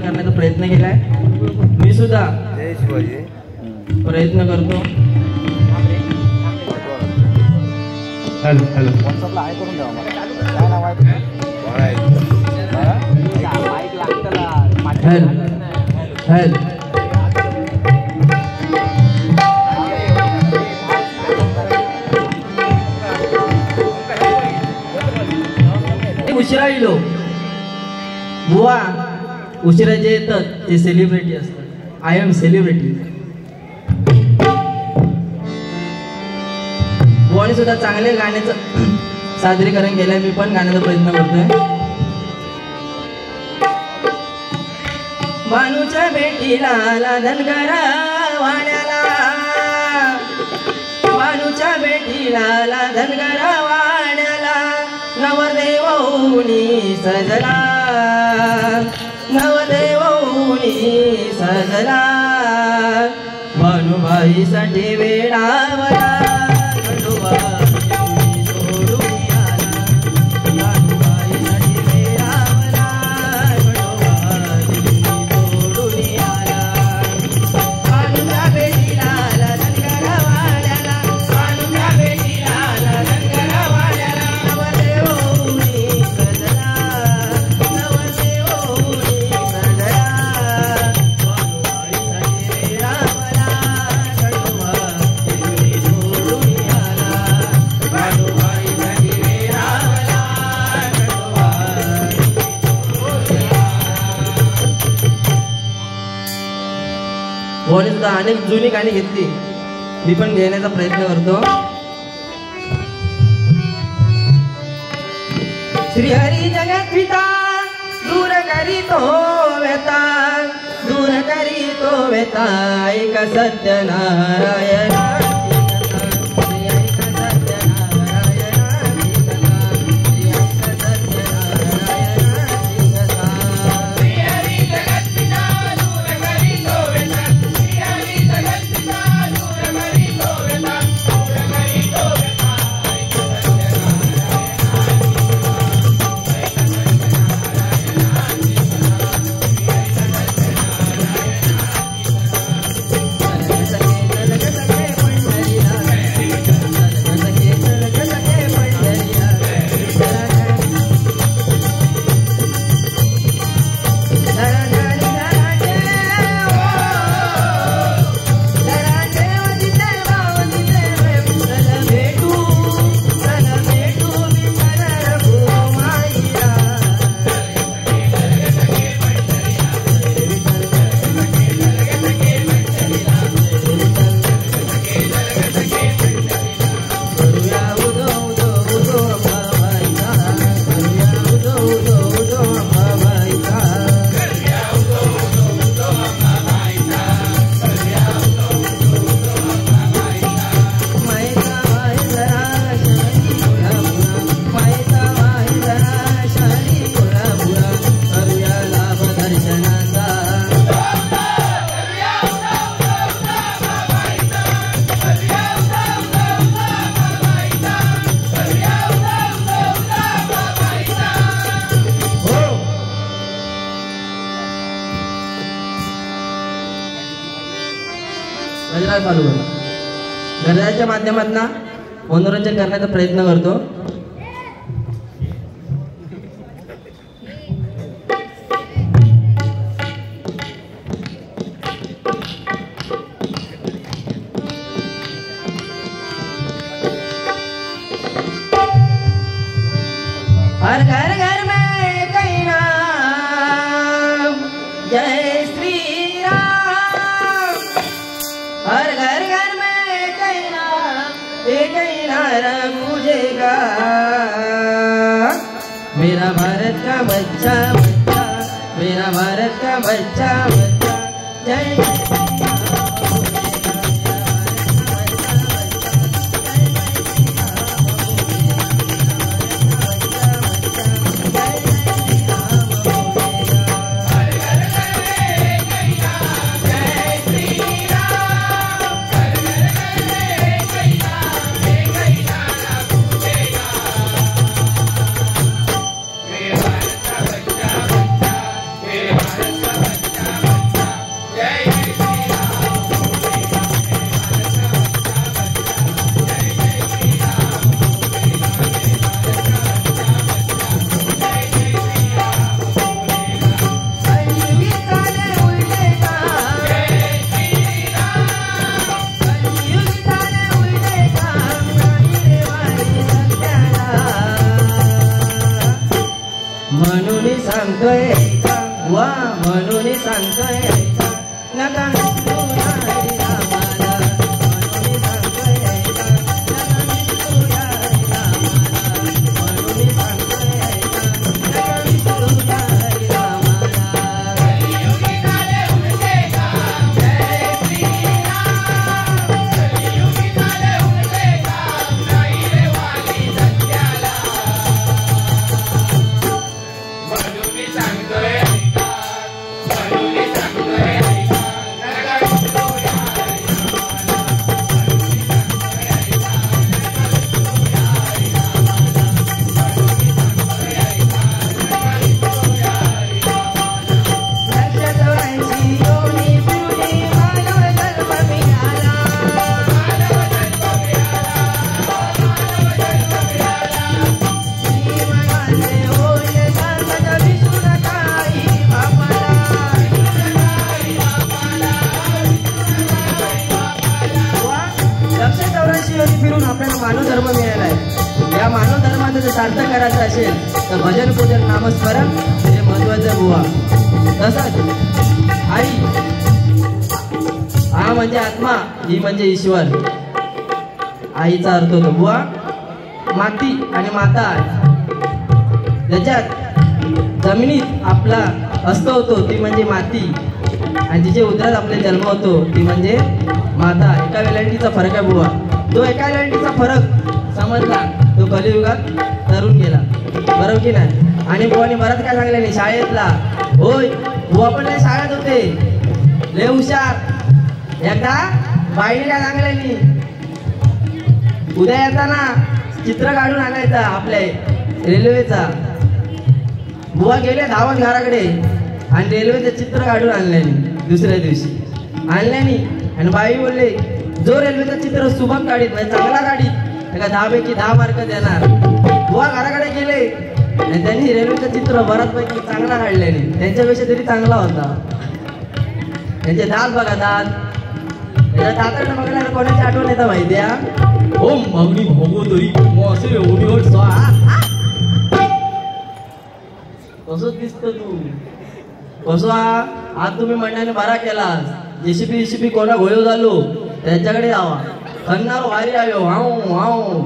करण्याचा प्रयत्न केलाय. मी सुद्धा प्रयत्न करतो. हॅलो हॅलो व्हॉट्सअपला आहे करून द्या मला. काय नाव आहे माईक लागतं. हॅलो उशिरा येलो बुवा. उशिरा जे येतात ते सेलिब्रिटी असतात. I am celebrity. बुवाने सुद्धा चांगले गाण्याचं सादरीकरण केलंय. मी पण गाण्याचा प्रयत्न करतोय. भानूच्या भेटीला आला धनगर वाड्याला. भानूच्या भेटीला आला धनगर वाड्याला. नवदेवनी सजला. नवदेवनी सजला. भानुबाईसाठी वेडावला. भवानी सुद्धा अनेक जुनी गाणी घेतली. मी पण घेण्याचा प्रयत्न करतो. श्री हरी जगत पिता दूर करी तो वेता. दूर करी तो वेता. ऐक सत्यनारायण. गजराच्या माध्यमातून मनोरंजन करण्याचा प्रयत्न करतो. हर घर घर में कई नाम जय श्री राम. हर घर घर में कई नाम एक ही नारा गूंजेगा. मेरा भारत का बच्चा बच्चा. मेरा भारत का बच्चा बच्चा. जय जय मेरे भारत का बच्चा सांगतोय ऐका वा म्हणून सांगतोय ऐका नका विसरू या हरिनामाला म्हणून सांगतोय ऐका नका विसरू या हरिनामाला म्हणून सांगतोय ऐका नका विसरू या हरिनामाला कलियुगी झाले उलटे काम जय श्रीराम कलियुगी झाले उलटे काम नाही रे वाली सत्याला म्हणून मी सांगतोय ऐका म्हणून मी सांगतोय ऐका नका विसरू या हरिनामाला म्हणून मी सांगतोय ऐका नका विसरू या हरिनामाला म्हणून मी सांगतोय ऐका नका विसरू या हरिनामाला लक्षात व्हायची योनी पिरुनी मानव जन्म मिळाला मानव जन्म मिळाला श्रीमनाचे होईल सार्थक विसरू नका आई बापाला वा, 184 योनी फिरून आपल्याला मानव धर्म मिळाला आहे. या मानव धर्माचं जर सार्थक करायचं असेल तर भजन पूजन नामस्मरण हे महत्वाचं बुवा. तसंच आई हा म्हणजे आत्मा ही म्हणजे ईश्वर. आईचा अर्थ होतो बुवा माती आणि माता ज्याच्यात जमिनीत आपला अस्तित्व होतो ती म्हणजे माती आणि जिचे उदरात आपले जन्म होतो ती म्हणजे माता. एका वेलांटीचा फरक आहे बुवा. तो एका वेलांटीचा फरक समजला तो कलियुगात तरुण गेला बरोबर की नाही. आणि बुवाने बरंच काय सांगले नाही शाळेतला होय बुवा पण लय शाळेत होते लय हुशार. एकदा बाईने काय सांगले नाही उद्या येताना चित्र काढून आणायचा आपल्या रेल्वेचा. बुवा गेले धावत घराकडे आणि रेल्वेचं चित्र काढून आणले दुसऱ्या दिवशी आणले नाही. आणि बाई बोलले जो रेल्वेचं चित्र सुबक काढीत म्हणजे चांगला काढीत त्याला 10 पैकी 10 मार्क देणार. बुवा घराकडे गेले आणि त्यांनी रेल्वेचं चित्र बऱ्याचपैकी चांगला काढले नाही त्यांच्यापेक्षा तरी चांगला होता. त्यांचे दात बघा दात त्याच्या दाताकडे बघल्यावर कोणाची आठवण येतं माहिती आहे ओम मागणी भोगोदरी असे एवढी स्वाहा कसं दिसतं तू कसं आज तुम्ही मंडळाने बरा केला. जेसीबी कोणा घोळ झालो त्यांच्याकडे जावा खन्नार वारी आयो हाऊ हाऊ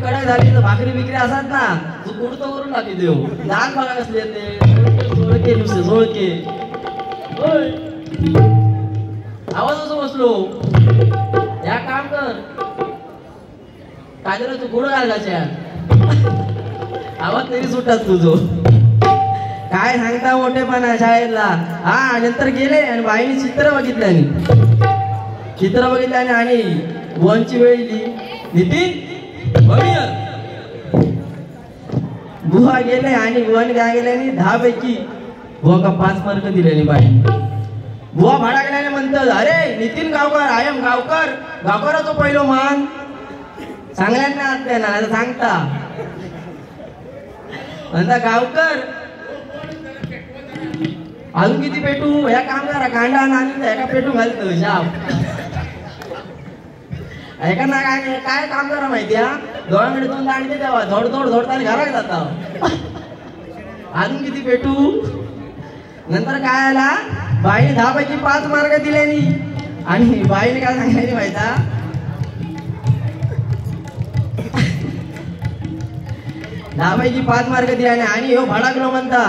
कडक झाली तर भाकरी बिकरी असतात ना तू कुडतो करून टाकी देऊ. दात बघा कसले ते सोळके नुसते सोळके आवाज असं बसलो या काम कर काय तू गुड घालायच्या आवाज तरी सुटत तुझो काय सांगता मोठेपणा शाळेतला. हा नंतर गेले आणि बाईने चित्र बघितल्याने आणि बुवांची वेळ येईल नितीन बुवा गेले आणि बुवाने काय गेल्याने 10 पैकी बुवा 5 मार्क दिले बाई. बुवा भाडा गेल्याने म्हणतात अरे नितीन गावकर आय एम गावकर गावकराचा पहिलो मान सांगल्याने आता सांगता म्हणता गावकर अजून किती पेटू या काम करा कांदा आणि एका पेटू घालतो शाप ऐका ना काय काम करा माहिती हा डोळ्याकडे 2 दांडे द्यावा धोडताना घरात जाता अजून किती पेटू. नंतर काय आला बाईने 10 पैकी 5 मार्क दिल्यानी आणि बाईने काय सांगायची माहिती 10 पैकी 5 मार्क दिल्याने आणि हो भडाकलो म्हणता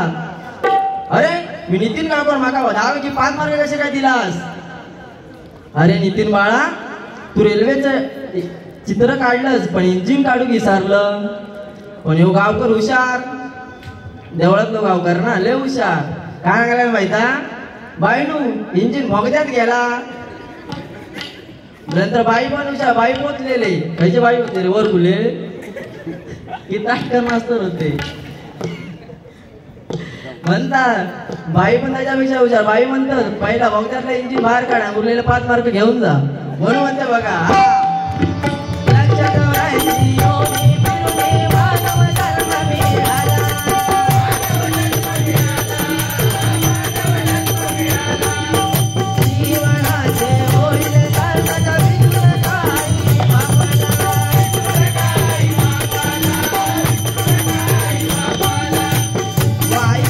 अरे मी नितीन गावकर माका 10 पैकी 5 मार्क कसे काय दिलास. अरे नितीन बाळा तू रेल्वेचं चित्र काढलंस पण इंजिन काढू विसरलं. पण ह्यो गावकर हुशार देवळातलो गावकर ना लय हुशार. काय सांगायला माहिती बाईनू इंजिन भोगत्यात गेला. नंतर बाई पण हुशार बाई पोचलेले खायचे बाई होते रे वर खुले की नाटक मास्तर होते म्हणतात बाई पण त्याच्यापेक्षा हुशार. बाई म्हणतात पहिला भोगत्यातला इंजिन बाहेर काढा उरलेले 5 मार्क घेऊन जा म्हणून म्हणते बघा लक्षात राहायची योनी फिरुनी मानव धर्म मिळाला. जीवनाचे होईल सार्थक विसरू नका आई बापाला. आई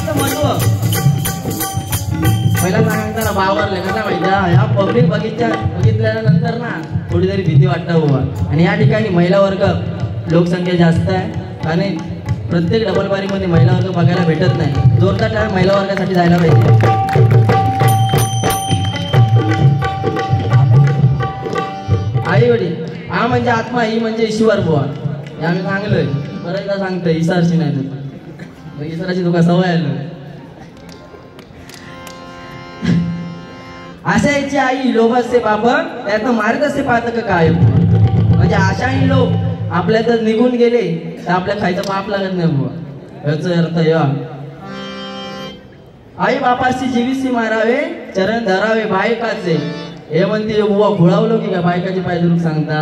बावरले कसा माहिती ह्या पब्लिक बघितल्यानंतर ना थोडी तरी भीती वाटतं बाबा. आणि या ठिकाणी महिला वर्ग लोकसंख्या जास्त आहे आणि प्रत्येक डबल बारीमध्ये महिला वर्ग बघायला भेटत नाही. जोरदार टाइम महिला वर्गासाठी जायला पाहिजे. आई वडील हा म्हणजे आत्मा, ही म्हणजे ईश्वर बुवा. हे आम्ही सांगलोय, बरेचदा सांगतोय ईसारची नाही तर ईश्वराची तुका सवय आलो. अशा याची आई लोभ असते बाप त्यातनं मारत असते पातक काय. म्हणजे अशाही लोक आपल्यात निघून गेले तर आपल्या खायचं पाप लागत नाही बुवा. याचा अर्थ या आई बापाशी जीवीसी मारावे चरण धरावे बायकाचे. हे म्हणते बुवा घोळावलो की का बायकाचे पाय दुरुक सांगता.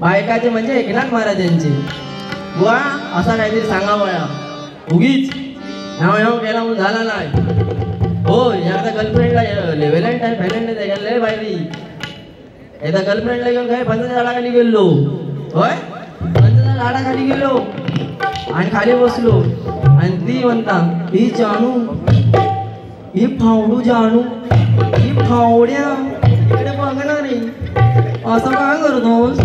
बायकाचे म्हणजे एकनाथ महाराजांचे बुवा असा काहीतरी सांगावया. उगीच ह्याव गेला म्हणून झाला नाही. हो एकदा गर्लफ्रेंडला व्हॅलेंटाईन गेले बायरी. एकदा गर्लफ्रेंडला घेऊन काय पंचाच्या झाडाखाली गेलो. होय पंचाच्या झाडाखाली गेलो आणि खाली बसलो आणि ती म्हणता ही जानू ही फावडू जानू ही फावड्या इकडे बघणार रे असं काय करतोस.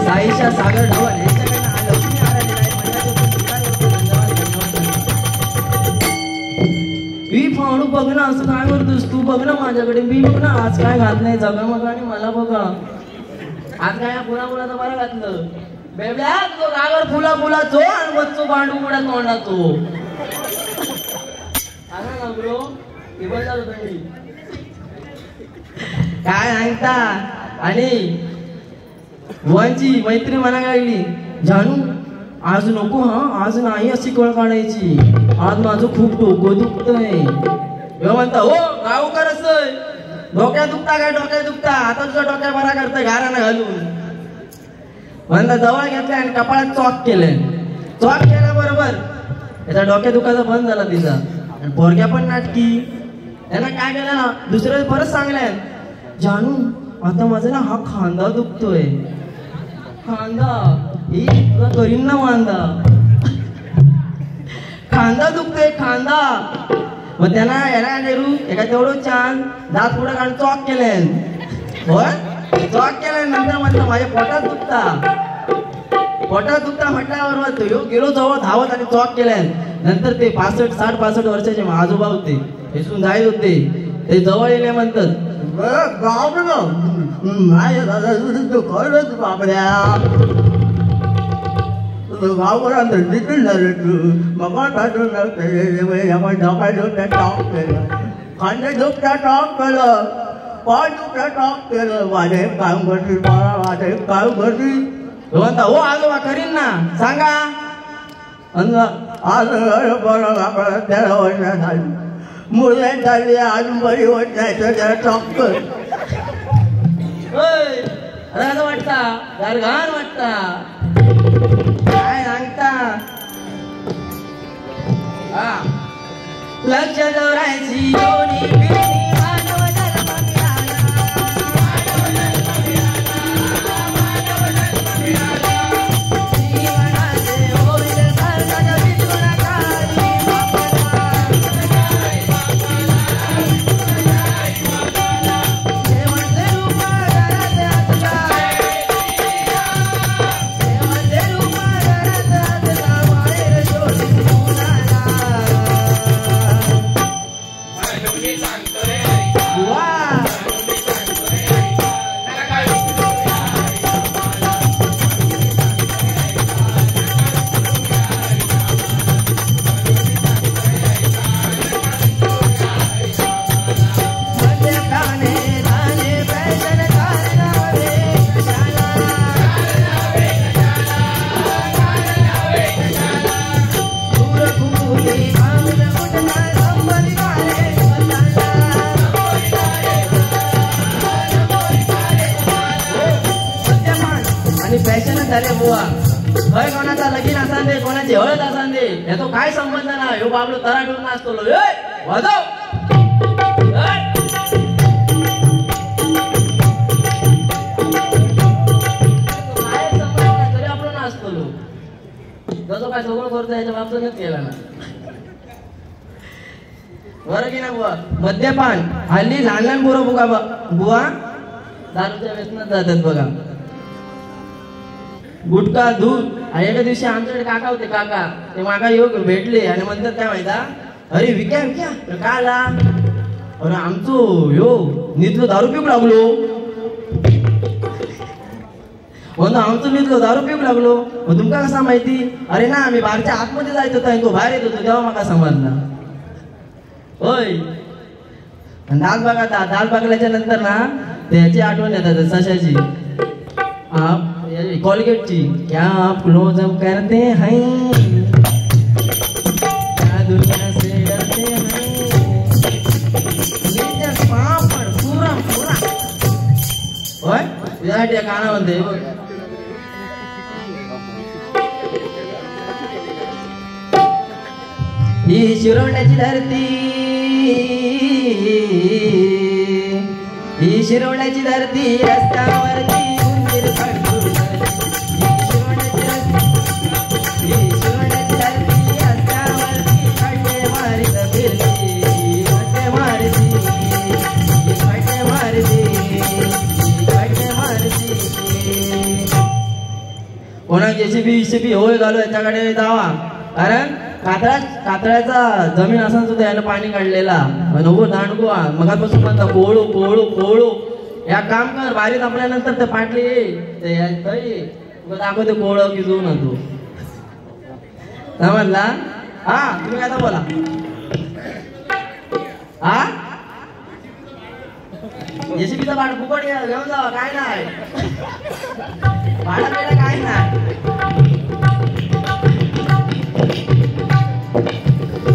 साईशा सागर ढवण यांच्याकडनं आलं. मी फावडू बघ ना असं काय करतोस तू. बघ ना माझ्याकडे मी बघ ना आज काय घातलंय जगामग आणि मला बघा आज काय फुलाचं बरं घातलं. बेबड्या तो गावर फुलाचो आणि बच्चो बांडू मुडा तोंडाचो. सांगा ना ब्रो टिबल झालं तुम्ही काय सांगता. आणि बुवांची मैत्री म्हणा लागली जानू आज नको हा आज नाही अशी कळ काढायची. आज माझं खूप डोकं दुखतंय. म्हणता हो गावकर असतंय डोक्यात दुखता काय डोक्यात दुखता आता तुझा डोक्या बरा करतोय घारानं घालून. म्हणता जवळ घेतलं आणि कपाळात चॉक केलंय. चॉक केल्याबरोबर त्याचा डोक्या दुखाचा बंद झाला तिचा. आणि पोरग्या पण नाटकी त्यांना काय केलं ना दुसऱ्या परत सांगलंय जानू आता माझा ना हा खांदा दुखतोय. खांदा ही तुला करीन ना वांदा. खांदा दुखतोय खांदा. मग त्यांना याला नेहरू एका तेवढं छान दात पुढे काढून चॉक केले. होय चॉक केल्यानंतर म्हटलं माझ्या पोटात दुखता म्हटल्यावर तो गेलो जवळ धावत आणि चॉक केल्या. नंतर ते 65 वर्षाचे आजोबा होते हेसून जायत होते. ते जवळ येणे म्हणतात गावकरांत देखील झाले तू मग खांदे दुखता टॉप केलं पाय दुखता टॉप केलं. माझे काम करतील मला माझे काम करतील. म्हणता हो आजोबा करीन ना सांगा. आज बरं 13 वर्ष झाली मुळे झाली अजून बरी होत नाही तर त्याला टॉप कर. असं वाटता गारघाण वाटता काय सांगता. लक्ष जोरायची दोन्ही पिढी मानव धर्म मिळाला. जीवनाचे होईल सार्थक विश्वनाकारी देवाचे रूप घरात असला. देवाचे रूप घरात असला बाहेर शोधून मुलाला. झाले बुवा खय कोणाचा लगीन असां दे कोणाची हळद असां दे याचा काय संबंध ना. ह्यो बाबलो तराटून नाचतो वाजव. खर्च याच्या बाबतीतच केला ना. बरं की ना बुवा. मद्यपान हल्ली लहान लहान पोरं बघा बुवा दारूच्या व्यसनात जातात बघा. गुटखा दूध. आणि एका दिवशी आमच्याकडे काका होते, काका ते मागा येऊ भेटले आणि म्हणतात काय माहिता, अरे विक्या विक्या का आला, अरे आमचो यो नितलो दारू पिऊ लागलो, म्हणून आमचं नितलो दारू पिऊ लागलो. मग तुमका कसा माहिती, अरे ना आम्ही बारच्या आतमध्ये जायचं होता तो बाहेर येत होतो तेव्हा माका समजला. होय. दाल बघा, दाल बघल्याच्या नंतर ना त्याची आठवण येतात सशाची, कॉलगेटची. क्या आप लोग जब करते हैं क्या दुनिया से डरते हैं, पापड पुरा पुरा. होय तुझ्यासाठी गाणं म्हणते बघ. ही शिरोड्याची धरती, ही शिरोड्याची धरती रस्त्यावरती उंदीर पळतो. ही शिरोड्याची धरती रस्त्यावरती खड्डे मारीत फिरती, खड्डे मारती, खड्डे मारती, खड्डे मारती. कोणा जेसीबी होय घालू याच्याकडे जावा, कारण कातळ्याचा जमीन असं सुद्धा यानं पाणी काढलेला नको दांडगो. मगापासून म्हणता कोळू कोळू कोळू. या काम कर बारीत आपल्यानंतर ते पाटली दाखवते कोळ की जो ना तू समजला. हा तुम्ही काय बोला. हा जेसीबीचा भाड फुकट घेऊन जावा, काय नाही भाडा पेडा काय नाही.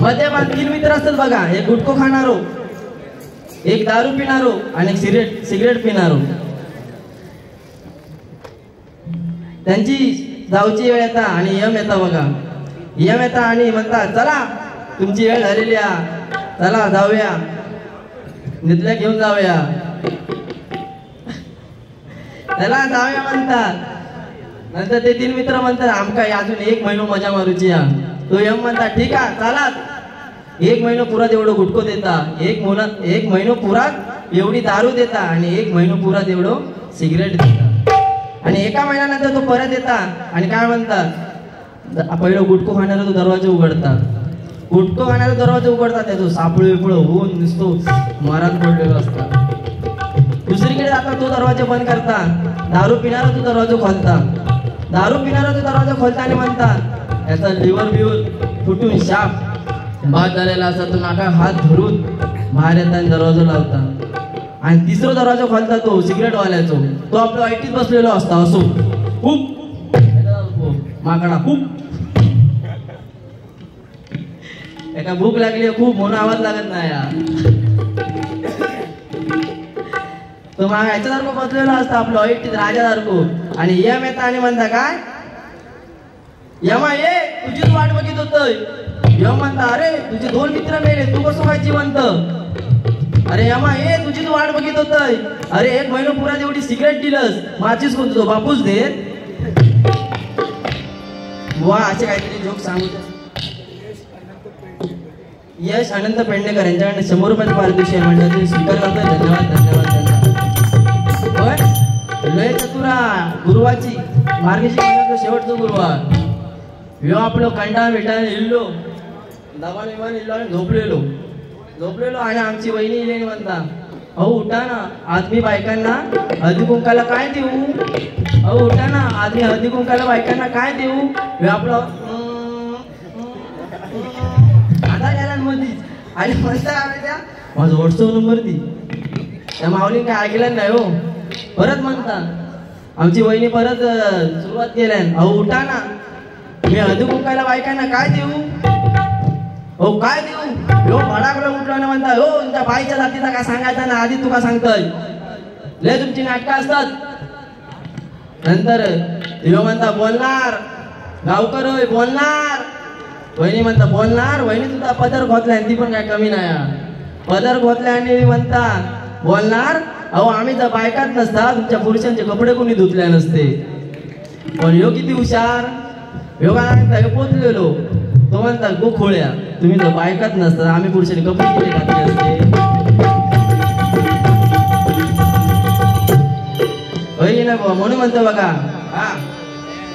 मद्यपान 3 मित्र असतात बघा, एक गुटखो खाणारो, एक दारू पिणारो आणि एक सिगरेट पिणारो. त्यांची जाऊची वेळ येता आणि यम येता बघा. यम येता आणि म्हणतात चला तुमची वेळ झालेली आहे, चला जाऊया नितल्या घेऊन जाऊया, चला जाऊया म्हणतात. नंतर ते 3 मित्र म्हणतात आमका अजून 1 महिना मजा मारूची. तो यम म्हणतात ठीक आहे चला, 1 महिना पुरात एवढं गुटखो देता, 1 महिना पुरात एवढी दारू देता आणि 1 महिना पुरात एवढं सिगरेट देता. आणि 1 महिन्यानंतर तो परत येता आणि काय म्हणतात, पहिलं गुटखो खाणारा तो दरवाजा उघडता, गुटखो खाणारा दरवाजा उघडता, त्याचं सापळ विपळ होऊन दिसतो मारात पडलेलो असता. दुसरीकडे आता तो दरवाजा बंद करता, दारू पिणारा तो दरवाजा खोलता, दारू पिणारा तो दरवाजा खोलता आणि म्हणतात याचा लिव्हर बिव्हर फुटून शाप बाद झालेला असता, तो नाका हात धरून बाहेर येताना दरवाजा लावता. आणि तिसरा दरवाजा खोलता तो सिगरेट वाल्याचो, तो आपल्या ऐटीत बसलेलो असता असो खूप माकडा खूप एका भूक लागली खूप म्हणून आवाज लागत नाही तो मग ह्याच्यासारखं बसलेला असता आपलं ऐटीत राजासारखं. आणि यम येता आणि म्हणता काय यमा ये तुझीच वाट बघित होतोय. यम म्हणता अरे तुझे 2 मित्र मेले, तू कसं काय जिवंत. अरे यमा ये तुझीच वाट बघित होतोय. अरे 1 महिना पुरा एवढी सिगरेट दिलंस, माझीच कोण तुझं बापूच दे. वा असे काहीतरी जोक सांगू. यश अनंत पेडणेकर यांच्याकडे 100 रुपयाचं पारितोषिक मंडळाचे स्वीकार करतोय. धन्यवाद धन्यवाद धन्यवाद. लय चतुरा गुरुवाची मार्गशीर्ष शेवटचा गुरुवार ह्यो आपलं कंटाळ भेटायला इल्लो दबाण विमान इल्लो आणि झोपलेलो आणि आमची वहिनी इलेली म्हणता अहो उठा ना आज मी बायकांना हळदी कुंकाला काय देऊ. अहो उठा ना आज मी हळदी कुंकाला बायकांना काय देऊ. ह्यो आपलं आता गेला मधीच आणि म्हणता त्या माझा व्हॉट्सअप नंबर दी. त्या माऊली काय ऐकलं नाही हो. परत म्हणता आमची वहिनी परत सुरुवात केल्या अहो उठा ना मी हळदी कुंकाला बायकांना काय देऊ. हो काय देऊ. हो भडाकडे उठलं ना म्हणता हो तुमच्या बाईच्या जातीचा काय सांगायचा ना आधी तुका सांगतोय. लय तुमची नाटकं असतात. नंतर ह्यो म्हणता बोलणार गावकर होय बोलणार. वहिनी म्हणता बोलणार. वहिनी तुझा पदर खोतलाय ती पण काय कमी नाही. पदर खोतलाय आणि म्हणता बोलणार. अहो आम्ही जर बायकात नसता तुमच्या पुरुषांचे कपडे कोणी धुतले नसते. पण ह्यो किती हुशार. योगाला पोचलेलो तो म्हणतात गो खोळ्या तुम्ही तर बायकाच नसतात आम्ही पुरुषांनी कपडे केले घातले असते ना म्हणून म्हणतो बघा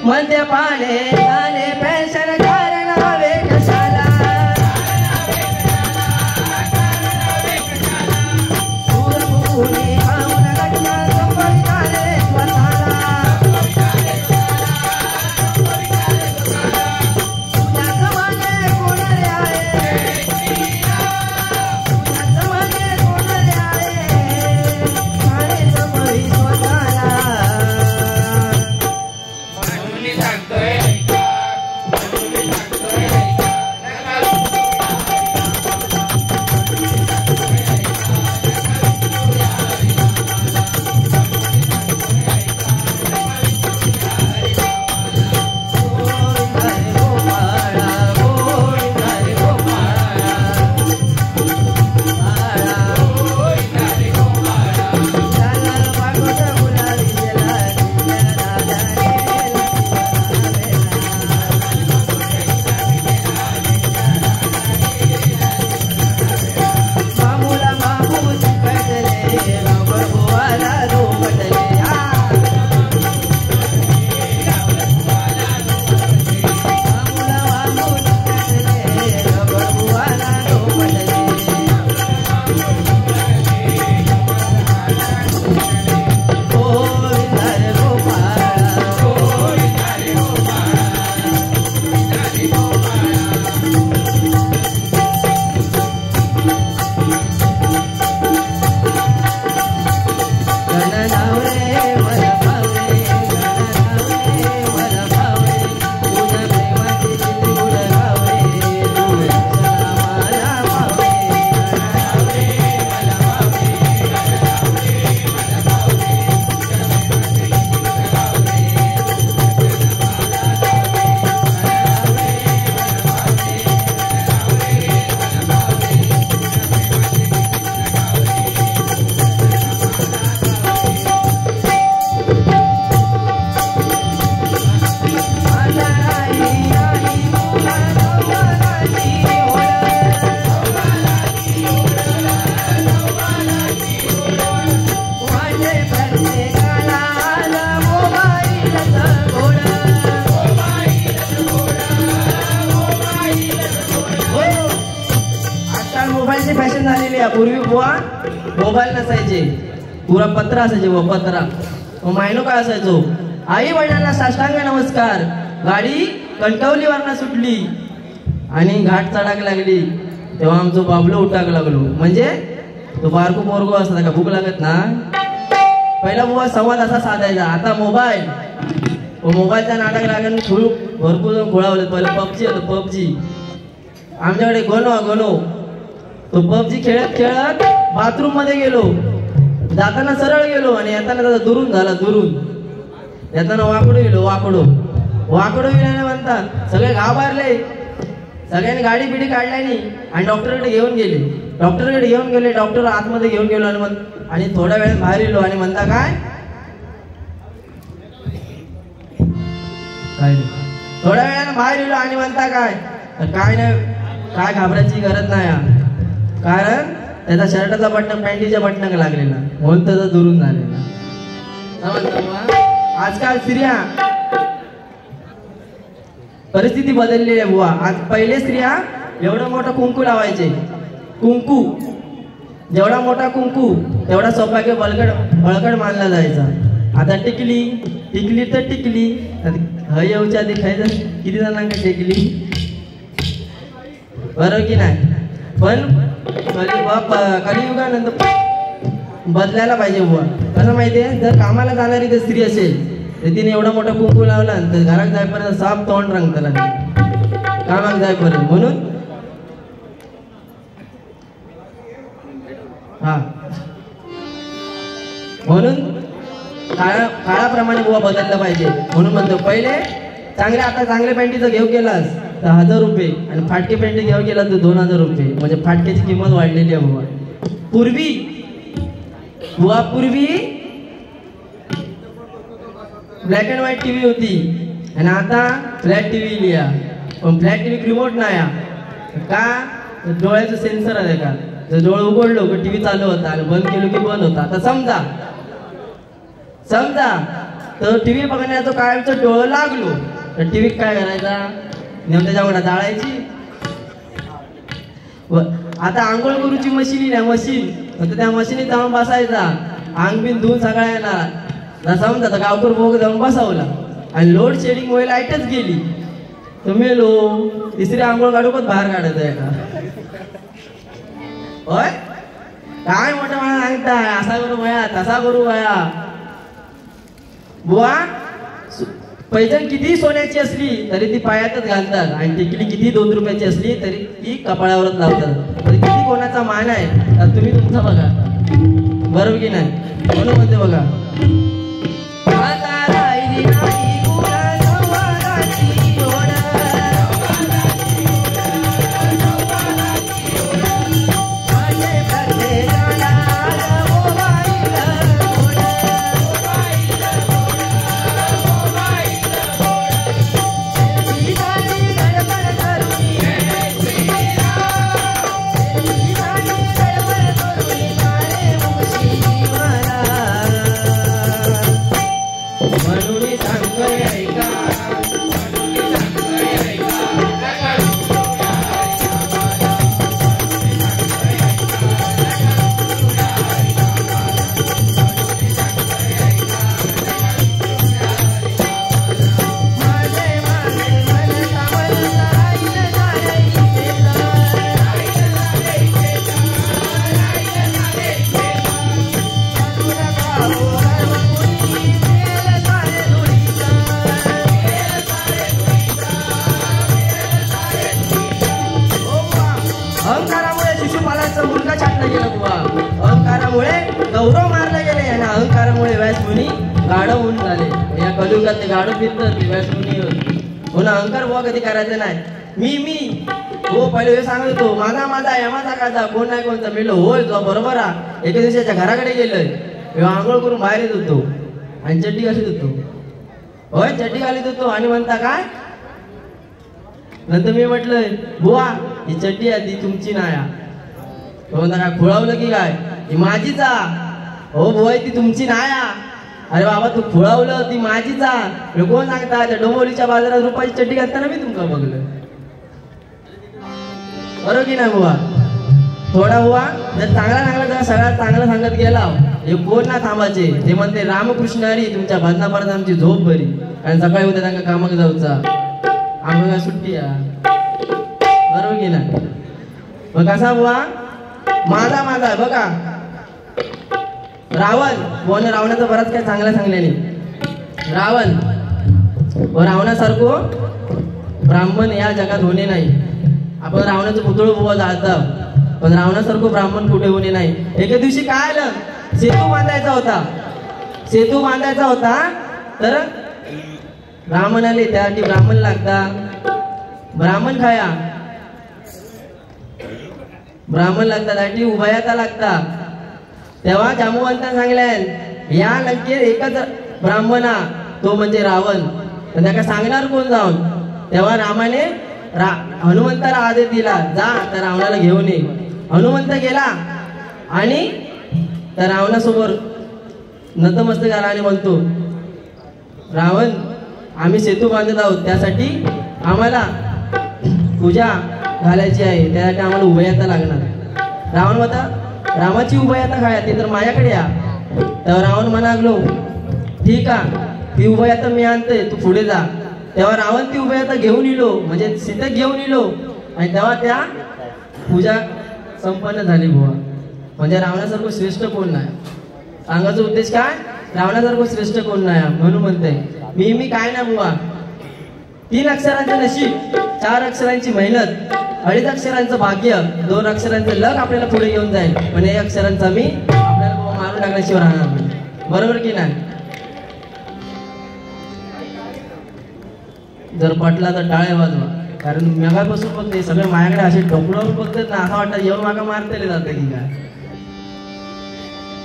म्हणते पाने गाणे पेन्शन कारण हवे कशाला फॅशन झालेली आहे पूर्वी बुवा मोबाईल नसायचे पुरा पत्र असायचे बुवा पत्रा मायनो काय असायचो आई वडिलांना साष्टांग नमस्कार गाडी कणकवलीवरनं सुटली आणि घाट चढाक लागली तेव्हा आमचं बाबलो उठाक लागलो म्हणजे तो बारको पोरगो असता का भूक लागत ना पहिला बुवा संवाद असा साधायचा आता मोबाईलचा नाटक लागून भरपूर गोळावले पहिलं पबजी होतं पबजी आमच्याकडे गणो तो पबजी खेळत खेळत बाथरूम मध्ये गेलो जाताना सरळ गेलो आणि येताना त्याचा दुरून झाला दुरून येताना वाकडो गेलो वाकडो गेल्याने म्हणतात सगळे घाबरले सगळ्यांनी गाडी बिडी काढल्यानी आणि डॉक्टरकडे घेऊन गेले डॉक्टर आतमध्ये घेऊन गेलो आणि थोड्या वेळात बाहेर येलो आणि म्हणता काय थोड्या वेळाने बाहेर येलो आणि म्हणता काय नाही काय घाबरायची गरज नाही कारण त्याचा शर्टाचा बटन पॅन्टीच्या बटनाक लागलेला म्हणून त्याचा दुरून झालेला आजकाल स्त्रिया परिस्थिती बदललेली आहे बुवा आज पहिले स्त्रिया एवढा मोठा कुंकू लावायचे कुंकू जेवढा मोठा कुंकू तेवढा सौभाग्य बळकट मानला जायचा आता टिकली तर टिकली येऊच्या आधी खायचं किती जणांना टिकली बरोबर की नाही पण कलियुगानंतर बदलायला पाहिजे बुवा कसं माहितीये जर कामाला जाणारी जर स्त्री असेल तर तिने एवढा मोठा कुंकू लावला तर घरात जायपर्यंत साप तोंड रंगताला कामाला जायपर्यंत म्हणून काळाप्रमाणे बुवा बदलला पाहिजे म्हणून म्हणतो पहिले आता चांगल्या पॅन्टीचं घेऊ केलास तर 1000 रुपये आणि फाटके पॅन्टी घेऊ केला तर 2000 रुपये म्हणजे फाटक्याची किंमत वाढलेली आहे बुवा पूर्वी ब्लॅक अँड व्हाईट टीव्ही होती आणि आता फ्लॅट टीव्ही लिया पण फ्लॅट टीव्ही रिमोट नाही का डोळ्याचं सेन्सर आहे का जर डोळं उघडलो की टीव्ही चालू होता आणि बंद केलो की बंद होता आता समजा तर टीव्ही बघण्याचं काय डोळं लागलो तर टीव्ही काय करायचा नेमक्या त्याच्याकडे जाळायची आता आंघोळ करूची मशीन नाही मशीन तर त्या मशीनीत जाऊन बसायचा अंग बिन धुवून सगळ्या येणार समजा गावकर भोग जाऊन बसावला आणि लोड शेडिंग मुळे लाईटच गेली तर मेलो तिसरी आंघोळ काढूकच बाहेर काढत आहे का होय काय मोठं मला सांगताय असा करू वया तसा करू वया बुवा पैजण किती सोन्याची असली तरी ती पायातच घालतात आणि टिकली किती 2 रुपयाची असली तरी ती कपाळावरच लावतात तरी किती कोणाचा मान आहे तर तुम्ही तुमचा बघा बरोबर की नाही म्हणून म्हणते बघा गौरव मारला गेले आणि अहंकारामुळे व्यासमुनी गाढव होऊन झाले या कलियुगात ते गाढव फिरतात व्यासमुनी म्हणून अहंकार बुवा कधी करायचं नाही मी हो पहिले हे सांगत होतो माझा यमाचा काचा कोण नाही कोणता मिळलो होय जो बरोबर एका दिवसाच्या घराकडे गेलोय आंघोळ करून बाहेर येत होतो आणि चड्डी घालीत होतो होय चड्डी घालीत होतो आणि म्हणता काय नंतर मी म्हटलंय बुवा ही चड्डी आहे ती तुमची नाही म्हणता काय खुळावलं की काय ही माझीच हो बोय ती तुमची नाही अरे बाबा तू खुळावलं ती माझीच कोण सांगता त्या डोंबिवलीच्या बाजारात रुपयाची चड्डी घालताना मी तुमका बघलं बरोबर की नाही बुवा थोडा बुवा जर चांगला तर सगळ्यात चांगलं सांगत गेला हे कोण ना थांबायचे ते म्हणते रामकृष्ण हरी तुमच्या भजनापर्यंत आमची झोप बरी आणि सकाळी उद्या त्यांना कामाक जाऊचा आम्हाला सुट्टी बरोबर की नाही मग कसा बुवा माझा बघा रावण रावणाचं बराच काय चांगलं सांगल्याने रावणासारखं ब्राह्मण या जगात होणे नाही आपण रावणाचं पुतळं बुवा जाळतं पण रावणासारखं ब्राह्मण कुठे होणे नाही एके दिवशी काय आलं सेतू बांधायचा होता तर ब्राह्मण आले त्यासाठी ब्राह्मण लागता ब्राह्मण लागतात त्यासाठी उभयाता लागता तेव्हा जांबुवंतान सांगल्यान या लंकेत एकच ब्राह्मणा तो म्हणजे रावण तर त्याला सांगणार कोण जाऊन तेव्हा रामाने हनुमंताला आदेश दिला जा त्या रावणाला घेऊन ये हनुमंत गेला आणि त्या रावणासमोर नतमस्तक झाला आणि म्हणतो रावण आम्ही सेतू बांधत आहोत त्यासाठी आम्हाला पूजा घालायची आहे त्यासाठी आम्हाला उभयता लागणार रावण म्हणता रामाची उभयता काय ते तर माझ्याकडे या तेव्हा रावण म्हणालो ठीक आहे ती उभयता मी आणते तू पुढे जा तेव्हा रावण ती उभयता घेऊन येलो म्हणजे सीतेक घेऊन येलो आणि तेव्हा त्या पूजा संपन्न झाली बुवा म्हणजे रावणासारखं श्रेष्ठ कोण नाही सांगायचा उद्देश काय रावणासारखं श्रेष्ठ कोण नाही म्हणून म्हणते मी काय ना बुवा 3 अक्षरांचं नशीब 4 अक्षरांची मेहनत 2.5 अक्षरांचं भाग्य 2 अक्षरांचं लक आपल्याला पुढे घेऊन जाईल पण 1 अक्षरांचा मी आपल्याला मारून टाकण्याशिवाय राहणार नाही बरोबर की नाही जर पटला तर टाळे वाजवा कारण मेघापासून बघते सगळे माझ्याकडे असे ढोकळावून बघतात ना असं वाटतं येऊन मागा मारतेले जातं की काय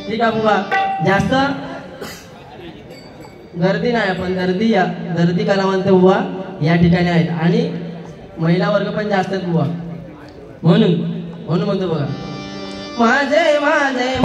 ठीक आहे बुवा जास्त गर्दी नाही पण गर्दी कला म्हणते बुवा या ठिकाणी आहेत आणि महिला वर्ग पण जास्त आहेत बुवा. म्हणून म्हणतो बघा, माझे माझे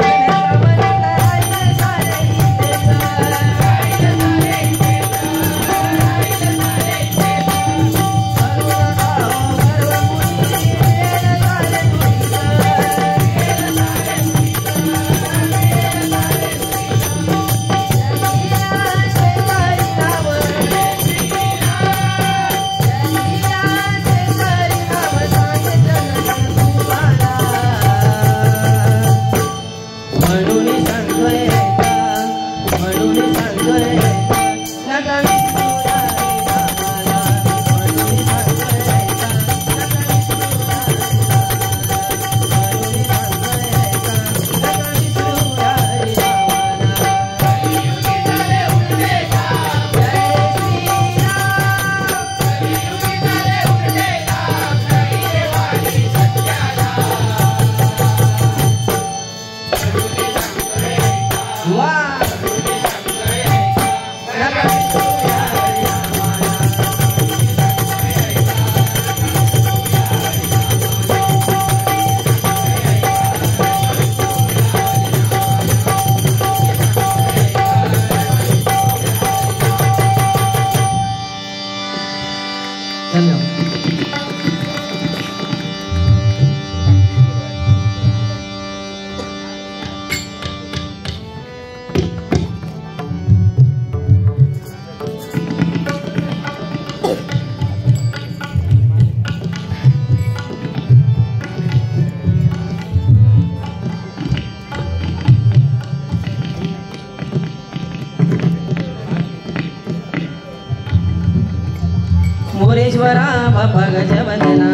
मोरेश्वरा बापा गजवदना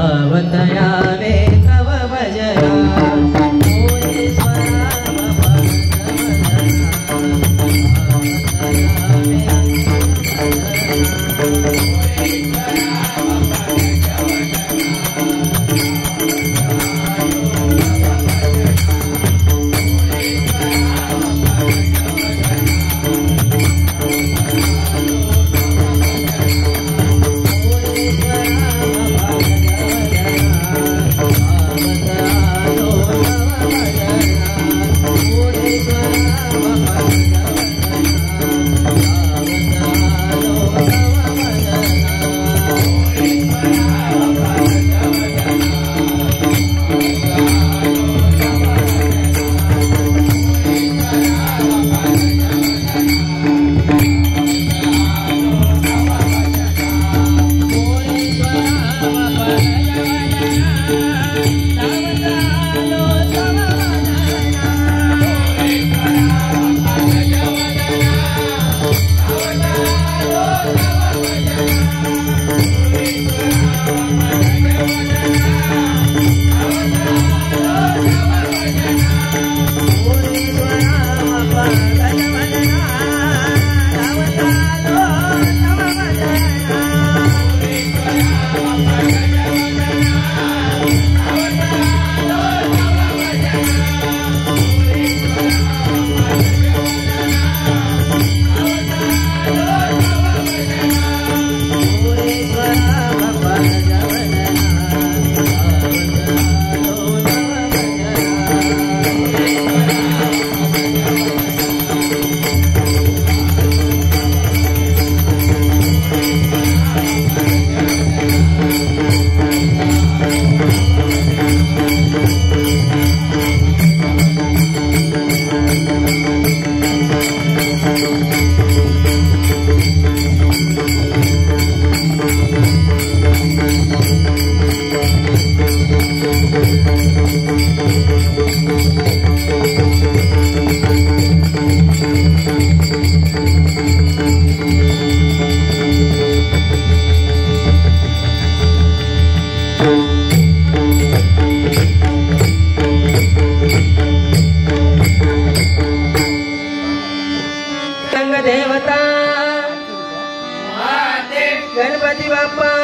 आवतया वे तव भजना. मोरेश्वरा बापा गणपती बाप्पा